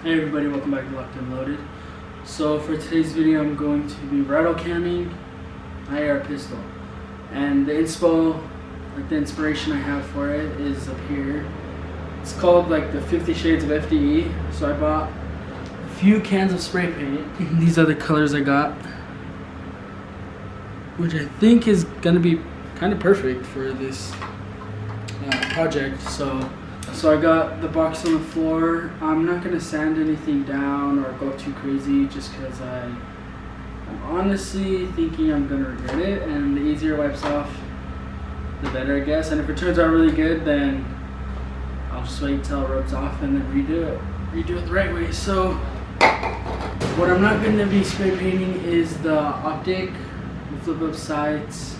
Hey everybody, welcome back to Locked and Loaded. So for today's video, I'm going to be rattle-canning IR pistol, and the inspo, like the inspiration I have for it, is up here. It's called like the 50 Shades of FDE. So I bought a few cans of spray paint. These are the colors I got, which I think is gonna be kind of perfect for this project. So I got the box on the floor. I'm not gonna sand anything down or go too crazy, just because I'm honestly thinking I'm gonna regret it, and the easier wipes off, the better, I guess. And if it turns out really good, then I'll just wait until it rubs off and then redo it the right way. So what I'm not gonna be spray painting is the optic, the flip up sights,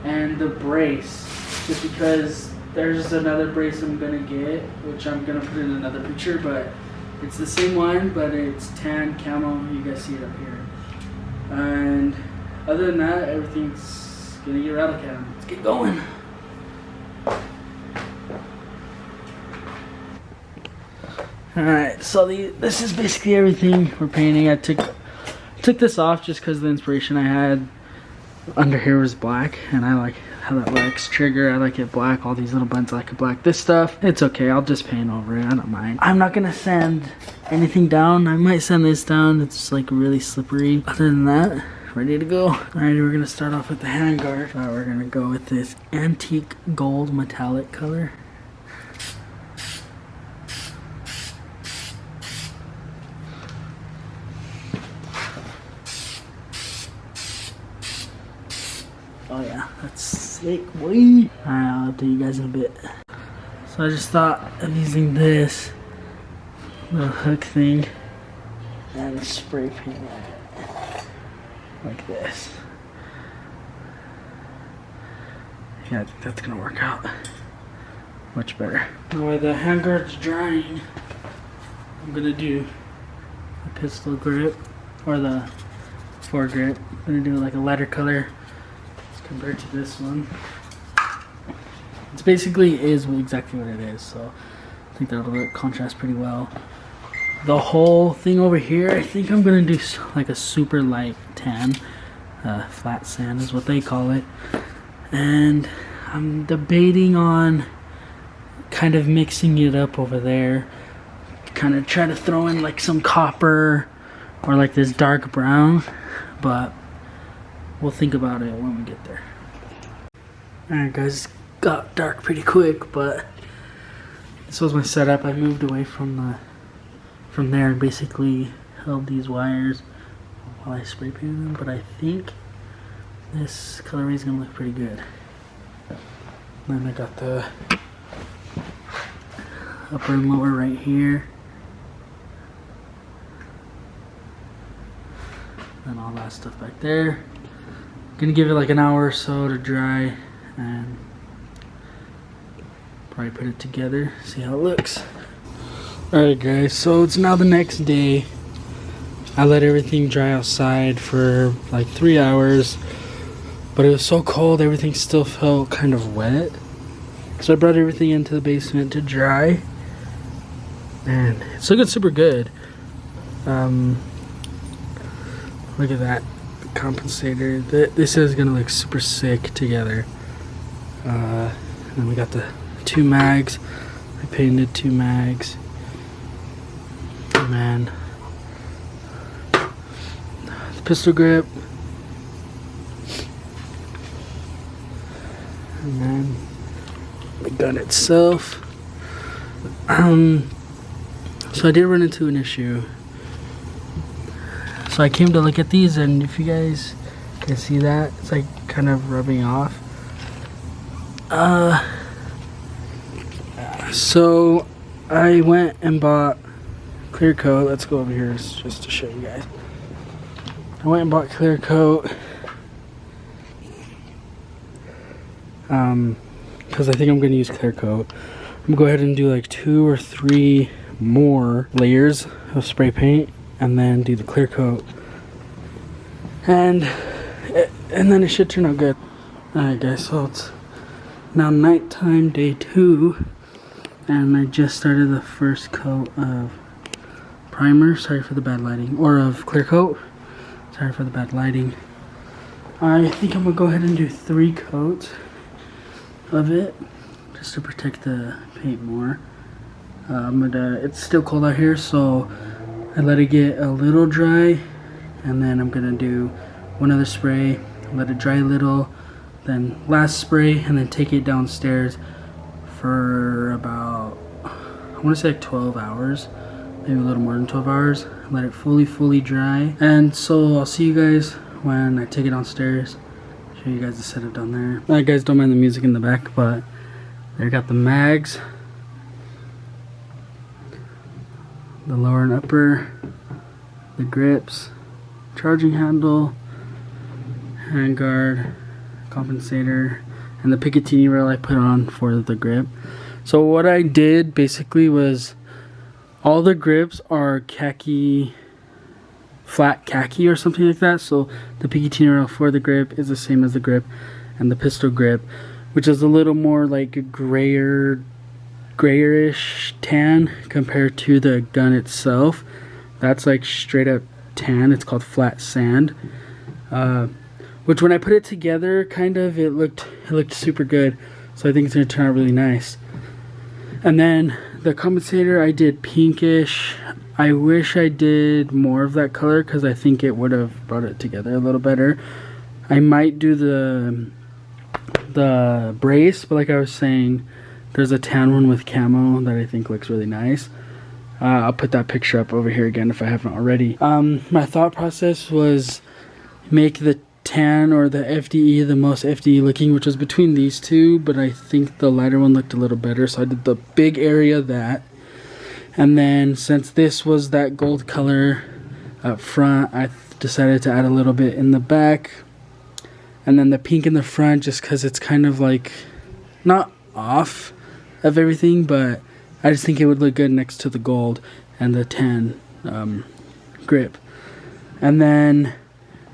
and the brace, just because there's another brace I'm gonna get, which I'm gonna put in another picture, but it's the same one, but it's tan camo. You guys see it up here. And other than that, everything's gonna get Rattle-Canning. Let's get going. Alright, so this is basically everything we're painting. I took this off just because the inspiration I had under here was black, and I like how that looks. Trigger, I like it black. All these little buttons, I like it black. This stuff, it's okay. I'll just paint over it. I don't mind. I'm not gonna sand anything down. I might sand this down. It's like really slippery. Other than that, ready to go. Alright, we're gonna start off with the handguard. We're gonna go with this antique gold metallic color. Oh yeah, that's sick, boy. Alright, I'll update you guys in a bit. So I just thought of using this little hook thing and spray paint it like this. Yeah, I think that's gonna work out much better. Now while the handguard's drying, I'm gonna do the pistol grip, or the foregrip. I'm gonna do like a lighter color compared to this one. It's basically exactly what it is, so I think that'll contrast pretty well. The whole thing over here, I think I'm gonna do like a super light tan, flat sand is what they call it, and I'm debating on kind of mixing it up over there, kind of try to throw in like some copper or like this dark brown, but we'll think about it when we get there. Alright guys, got dark pretty quick, but this was my setup. I moved away from there and basically held these wires while I spray painted them, but I think this colorway is gonna look pretty good. Then I got the upper and lower right here, and all that stuff back there. Gonna give it like an hour or so to dry and probably put it together, see how it looks. Alright guys, so it's now the next day. I let everything dry outside for like 3 hours, but it was so cold everything still felt kind of wet. So I brought everything into the basement to dry, and it's looking super good. Look at that compensator. This is gonna look super sick together. And then we got the 2 mags. I painted 2 mags, and then the pistol grip, and then the gun itself. So I did run into an issue. So I came to look at these, and if you guys can see that, it's like kind of rubbing off. So I went and bought clear coat. Let's go over here just to show you guys. I went and bought clear coat because I think I'm gonna use clear coat. I'm gonna go ahead and do like 2 or 3 more layers of spray paint, and then do the clear coat, and then it should turn out good. Alright guys, so it's now nighttime, day 2, and I just started the first coat of primer. Sorry for the bad lighting. Or of clear coat. Sorry for the bad lighting. I think I'm gonna go ahead and do 3 coats of it just to protect the paint more. It's still cold out here, so I let it get a little dry, and then I'm gonna do one other spray, let it dry a little, then last spray, and then take it downstairs for about, I want to say like 12 hours, maybe a little more than 12 hours. Let it fully dry, and so I'll see you guys when I take it downstairs. Show you guys the setup down there. You guys don't mind the music in the back, but there got the mags, the lower and upper, the grips, charging handle, handguard, compensator, and the Picatinny rail I put on for the grip. So what I did basically was, all the grips are khaki, flat khaki or something like that. So the Picatinny rail for the grip is the same as the grip, and the pistol grip, which is a little more like a grayish tan compared to the gun itself. That's like straight up tan. It's called flat sand. Which when I put it together, kind of it looked super good. So I think it's gonna turn out really nice. And then the compensator I did pinkish. I wish I did more of that color because I think it would have brought it together a little better. I might do the brace, but like I was saying, there's a tan one with camo that I think looks really nice. I'll put that picture up over here again if I haven't already. My thought process was make the tan or the FDE the most FDE looking, which was between these two, but I think the lighter one looked a little better, so I did the big area that. And then since this was that gold color up front, I decided to add a little bit in the back, and then the pink in the front just because it's kind of like not off of everything, but I just think it would look good next to the gold and the tan grip. And then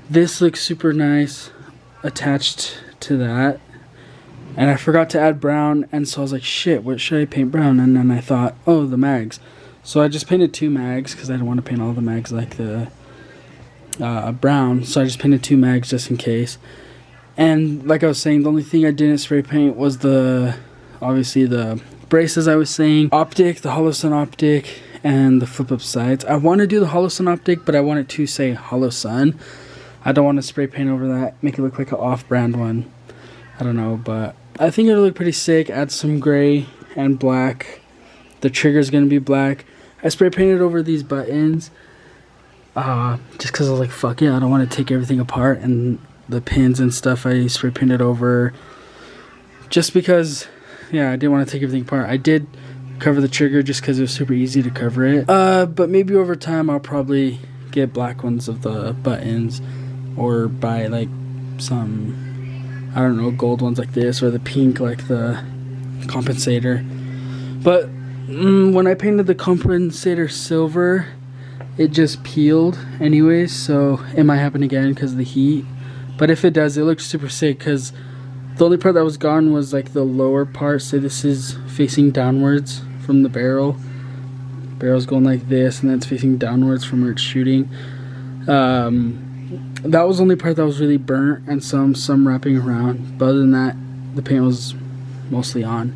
this looks super nice attached to that, and I forgot to add brown, and so I was like, shit, what should I paint brown? And then I thought, oh, the mags. So I just painted 2 mags because I didn't want to paint all the mags like the brown, so I just painted 2 mags just in case. And like I was saying, the only thing I didn't spray paint was obviously the braces I was saying, optic, the hollow sun optic, and the flip up sides. I want to do the hollow sun optic, but I want it to say hollow sun. I don't want to spray paint over that, make it look like an off-brand one. I don't know, but I think it'll look pretty sick. Add some gray and black. The trigger's gonna be black. I spray painted over these buttons just because I was like, fuck yeah, I don't want to take everything apart, and the pins and stuff I spray painted over just because, yeah, I didn't want to take everything apart. I did cover the trigger just because it was super easy to cover it, but maybe over time I'll probably get black ones of the buttons, or buy like some, I don't know, gold ones like this, or the pink like the compensator. But when I painted the compensator silver, it just peeled anyways, so it might happen again because of the heat. But if it does, it looks super sick because the only part that was gone was like the lower part. So this is facing downwards from the barrel. Barrel's going like this, and then it's facing downwards from where it's shooting. That was the only part that was really burnt, and some wrapping around. But other than that, the paint was mostly on.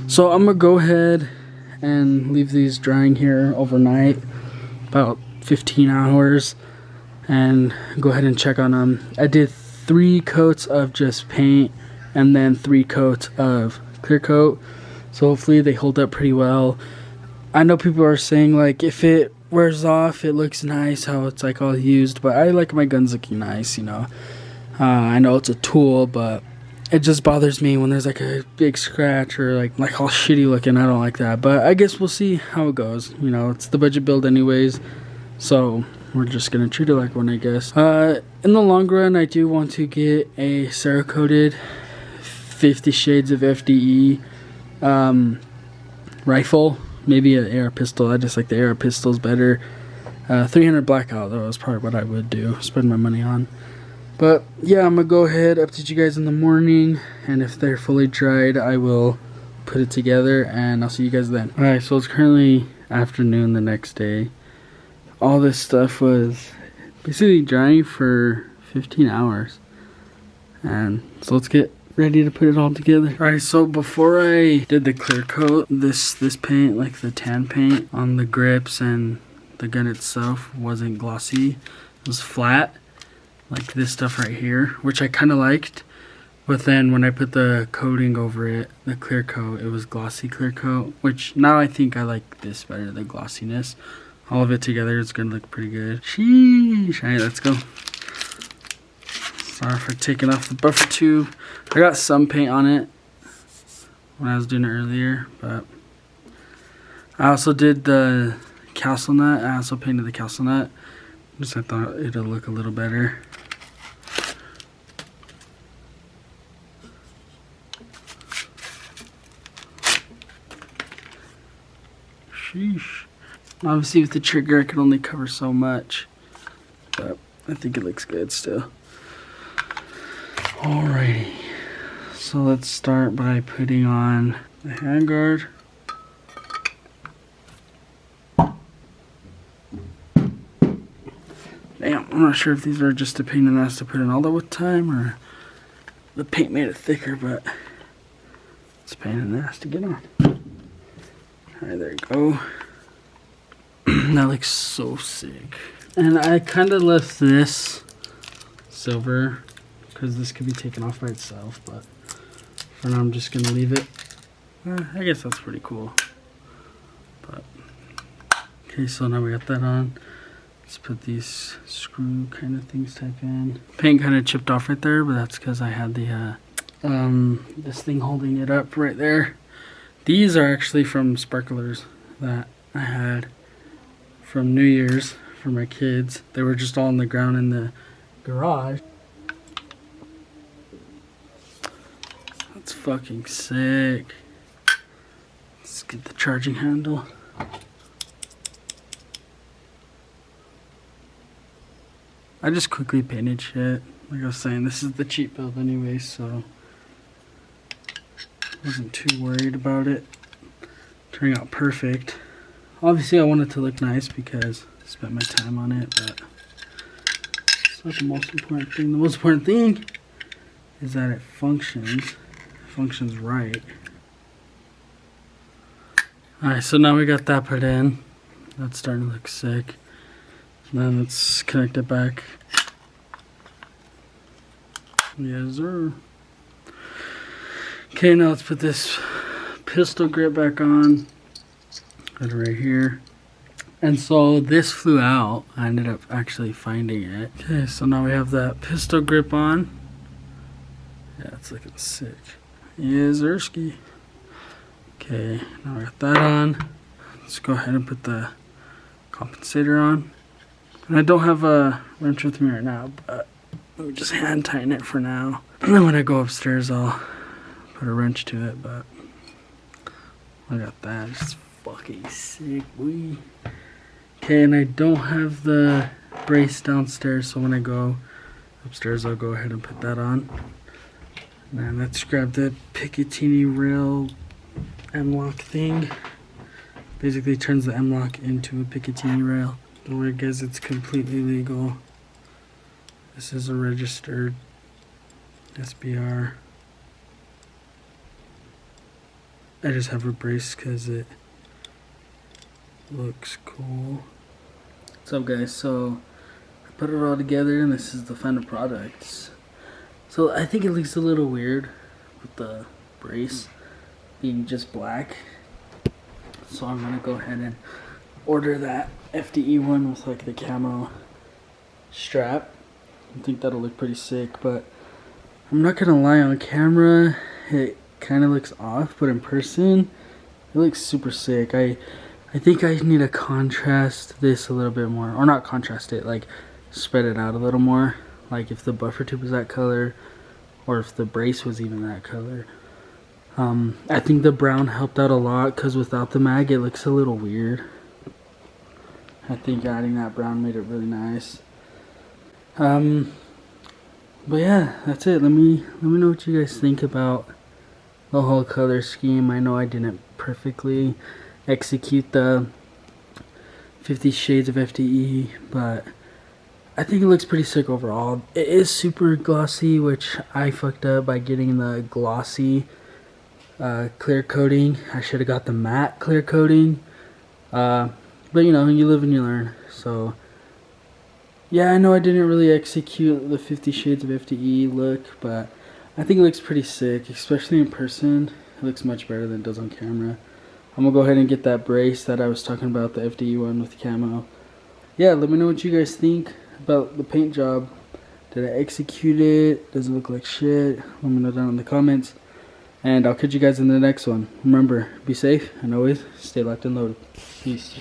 So I'm gonna go ahead and leave these drying here overnight, about 15 hours, and go ahead and check on them. I did 3 coats of just paint and then 3 coats of clear coat, so hopefully they hold up pretty well. I know people are saying like if it wears off it looks nice how it's like all used, but I like my guns looking nice, you know. I know it's a tool, but it just bothers me when there's like a big scratch or like all shitty looking. I don't like that, but I guess we'll see how it goes. You know, it's the budget build anyways, so we're just gonna treat it like one, I guess. In the long run, I do want to get a Cerakoted 50 Shades of FDE rifle, maybe an AR pistol. I just like the AR pistols better. 300 blackout though is probably what I would do, spend my money on. But yeah, I'm gonna go ahead, update you guys in the morning, and if they're fully dried I will put it together and I'll see you guys then. Alright, so it's currently afternoon the next day. all this stuff was basically drying for 15 hours. And so let's get ready to put it all together. Alright, so before I did the clear coat, this paint, like the tan paint on the grips and the gun itself, wasn't glossy. It was flat, like this stuff right here, which I kind of liked. But then when I put the coating over it, the clear coat, it was glossy clear coat, which now I think I like this better, the glossiness. All of it together is gonna look pretty good. Sheesh. Alright, let's go. Sorry for taking off the buffer tube. I got some paint on it when I was doing it earlier, but I also did the castle nut. I also painted the castle nut. Just I thought it'd look a little better. Sheesh. Obviously with the trigger I can only cover so much, but I think it looks good still. Alrighty, so let's start by putting on the handguard. Damn, I'm not sure if these are just a pain in the ass to put in all the time or the paint made it thicker, but it's a pain in the ass to get on. Alright, there you go. That looks so sick. And I kind of left this silver because this could be taken off by itself, but for now I'm just gonna leave it. I guess that's pretty cool. But okay, so now we got that on. Let's put these screw kind of things type in. Paint kind of chipped off right there, but that's because I had the this thing holding it up right there. These are actually from sparklers that I had from New Year's for my kids. They were just all on the ground in the garage. That's fucking sick. Let's get the charging handle. I just quickly painted shit. Like I was saying, this is the cheap build anyway, so wasn't too worried about it turning out perfect. Obviously I want it to look nice because I spent my time on it, but it's not the most important thing. The most important thing is that it functions right. Alright, so now we got that put in. That's starting to look sick. Then let's connect it back. Yes, sir. Okay, now let's put this pistol grip back on. Put it right here. And so this flew out. I ended up actually finding it. Okay, so now we have that pistol grip on. Yeah, it's looking sick. Yes, Ersky. Okay, now we got that on. Let's go ahead and put the compensator on. And I don't have a wrench with me right now, but let me just hand tighten it for now. And then when I go upstairs, I'll put a wrench to it, but I got that. It's fucking sick, boy. Okay, and I don't have the brace downstairs, so when I go upstairs, I'll go ahead and put that on. And let's grab the Picatinny rail M-lock thing. Basically turns the M-lock into a Picatinny rail. Don't worry guys, it's completely legal. This is a registered SBR. I just have a brace because it looks cool. What's up guys, so I put it all together and this is the final product. So I think it looks a little weird with the brace being just black. So I'm gonna go ahead and order that FDE one with like the camo strap. I think that'll look pretty sick, but I'm not gonna lie, on camera it kind of looks off, but in person it looks super sick. I think I need to contrast this a little bit more, or not contrast it, like spread it out a little more, like if the buffer tube was that color or if the brace was even that color. I think the brown helped out a lot because without the mag it looks a little weird. I think adding that brown made it really nice. But yeah, that's it. Let me know what you guys think about the whole color scheme. I know I didn't perfectly execute the 50 Shades of FDE, but I think it looks pretty sick overall. It is super glossy, which I fucked up by getting the glossy clear coating. I should have got the matte clear coating, but you know, you live and you learn. So yeah, I know I didn't really execute the 50 Shades of FDE look, but I think it looks pretty sick, especially in person. It looks much better than it does on camera. I'm gonna go ahead and get that brace that I was talking about, the FDE one with camo. Yeah, let me know what you guys think about the paint job. Did I execute it? Does it look like shit? Let me know down in the comments. And I'll catch you guys in the next one. Remember, be safe and always stay locked and loaded. Peace.